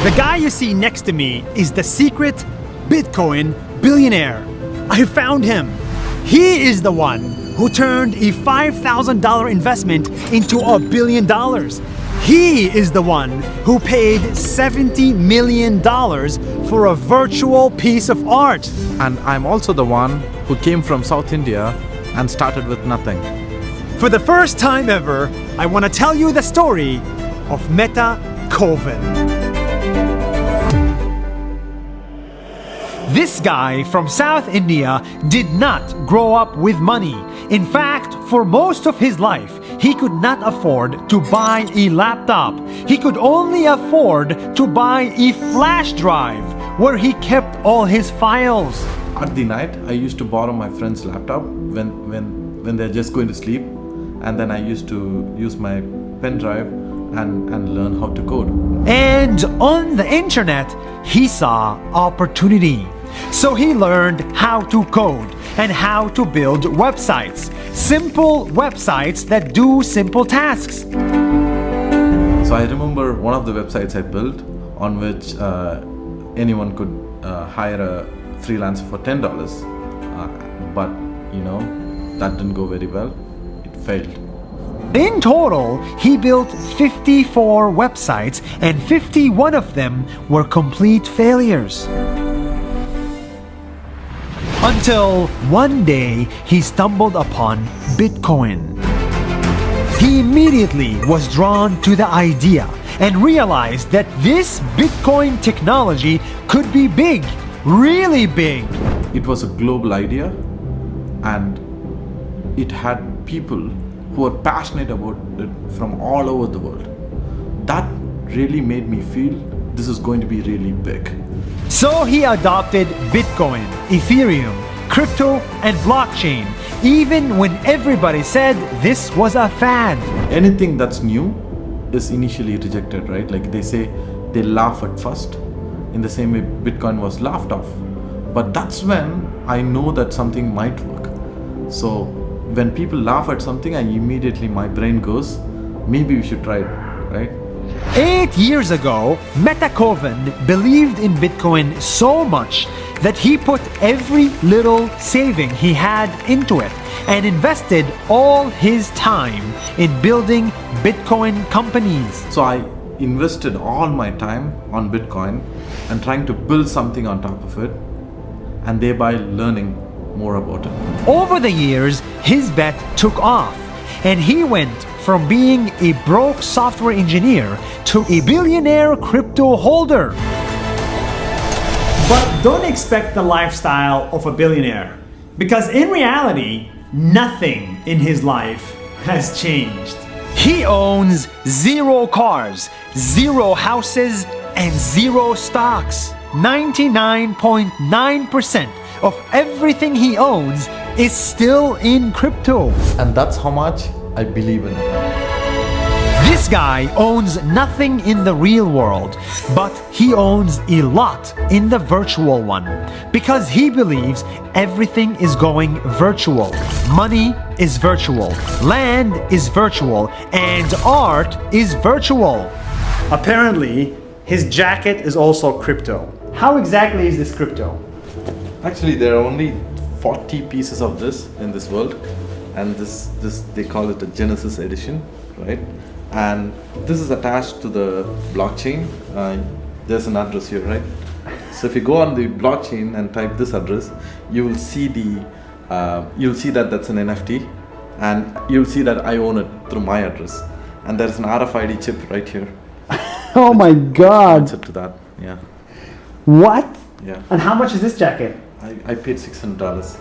The guy you see next to me is the secret Bitcoin billionaire. I found him. He is the one who turned a $5,000 investment into $1 billion. He is the one who paid $70 million for a virtual piece of art. And I'm also the one who came from South India and started with nothing. For the first time ever, I want to tell you the story of Meta Kovan. This guy from South India did not grow up with money. In fact, for most of his life, he could not afford to buy a laptop. He could only afford to buy a flash drive where he kept all his files. At the night, I used to borrow my friend's laptop when they're just going to sleep, and then I used to use my pen drive and learn how to code. And on the internet, he saw opportunity. So he learned how to code and how to build websites. Simple websites that do simple tasks. So I remember one of the websites I built on which anyone could hire a freelancer for $10. But that didn't go very well. It failed. In total, he built 54 websites and 51 of them were complete failures. Until one day, he stumbled upon Bitcoin. He immediately was drawn to the idea and realized that this Bitcoin technology could be big, really big. It was a global idea, and it had people who were passionate about it from all over the world. That really made me feel this is going to be really big. So he adopted Bitcoin, Ethereum, crypto, and blockchain, even when everybody said this was a fad. Anything that's new is initially rejected, right? Like they say, they laugh at first. In the same way, Bitcoin was laughed off. But that's when I know that something might work. So when people laugh at something, my brain goes, maybe we should try it, right? 8 years ago, Meta Kovan believed in Bitcoin so much that he put every little saving he had into it and invested all his time in building Bitcoin companies. So I invested all my time on Bitcoin and trying to build something on top of it, and thereby learning more about it. Over the years, his bet took off, and he went from being a broke software engineer to a billionaire crypto holder. But don't expect the lifestyle of a billionaire, because in reality, nothing in his life has changed. He owns 0 cars, 0 houses, and 0 stocks. 99.9% of everything he owns is still in crypto. And that's how much I believe in it. This guy owns nothing in the real world, but he owns a lot in the virtual one, because he believes everything is going virtual. Money is virtual, land is virtual, and art is virtual. Apparently, his jacket is also crypto. How exactly is this crypto? Actually, there are only 40 pieces of this in this world, and this they call it a Genesis edition, right? And this is attached to the blockchain. There's an address here, right? So if you go on the blockchain and type this address, you will see that that's an NFT, and you'll see that I own it through my address. And there's an RFID chip right here. Oh my God! Answer to that, yeah. What? Yeah. And how much is this jacket? I paid $600.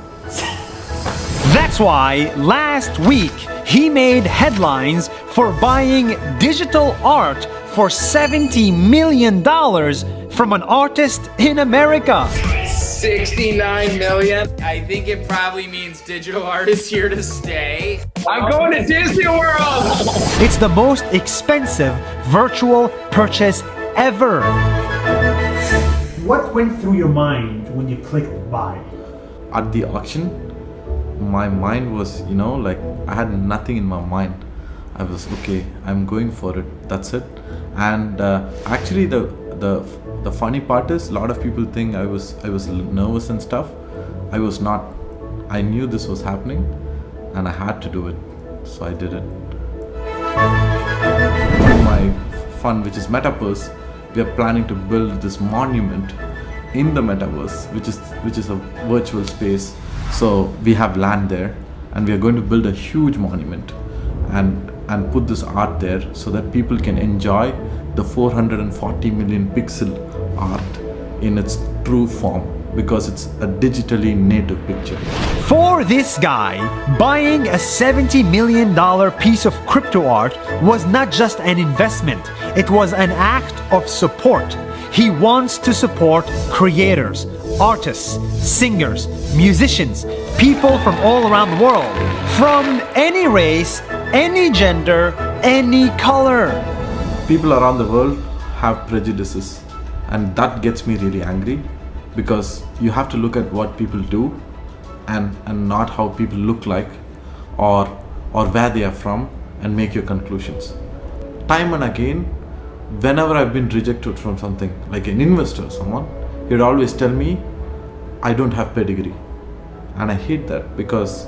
That's why last week he made headlines for buying digital art for $70 million from an artist in America. 69 million. I think it probably means digital art is here to stay. I'm going to Disney World. It's the most expensive virtual purchase ever. What went through your mind when you clicked buy? At the auction, my mind was, like I had nothing in my mind. I was okay. I'm going for it. That's it. And actually, the funny part is, a lot of people think I was nervous and stuff. I was not. I knew this was happening, and I had to do it, so I did it. My fund, which is Metaverse, we are planning to build this monument in the Metaverse, which is a virtual space. So we have land there, and we are going to build a huge monument and put this art there so that people can enjoy the 440 million pixel art in its true form, because it's a digitally native picture. For this guy, buying a $70 million piece of crypto art was not just an investment, it was an act of support. He wants to support creators, artists, singers, musicians, people from all around the world, from any race, any gender, any color. People around the world have prejudices, and that gets me really angry, because you have to look at what people do and not how people look like or where they are from, and make your conclusions. Time and again, whenever I've been rejected from something, like an investor or someone, he'd always tell me I don't have pedigree. And I hate that, because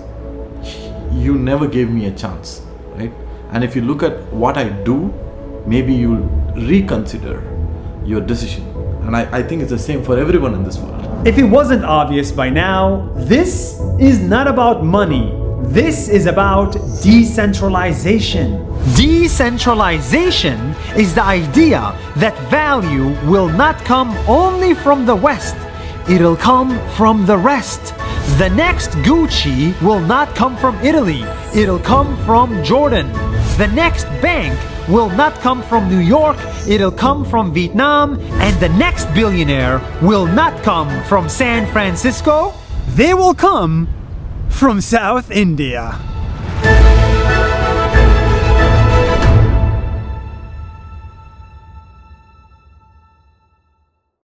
you never gave me a chance, right? And if you look at what I do, maybe you'll reconsider your decision. And I think it's the same for everyone in this world. If it wasn't obvious by now, this is not about money. This is about decentralization. Decentralization is the idea that value will not come only from the West. It'll come from the rest. The next Gucci will not come from Italy. It'll come from Jordan. The next bank will not come from New York, it'll come from Vietnam, and the next billionaire will not come from San Francisco, they will come from South India.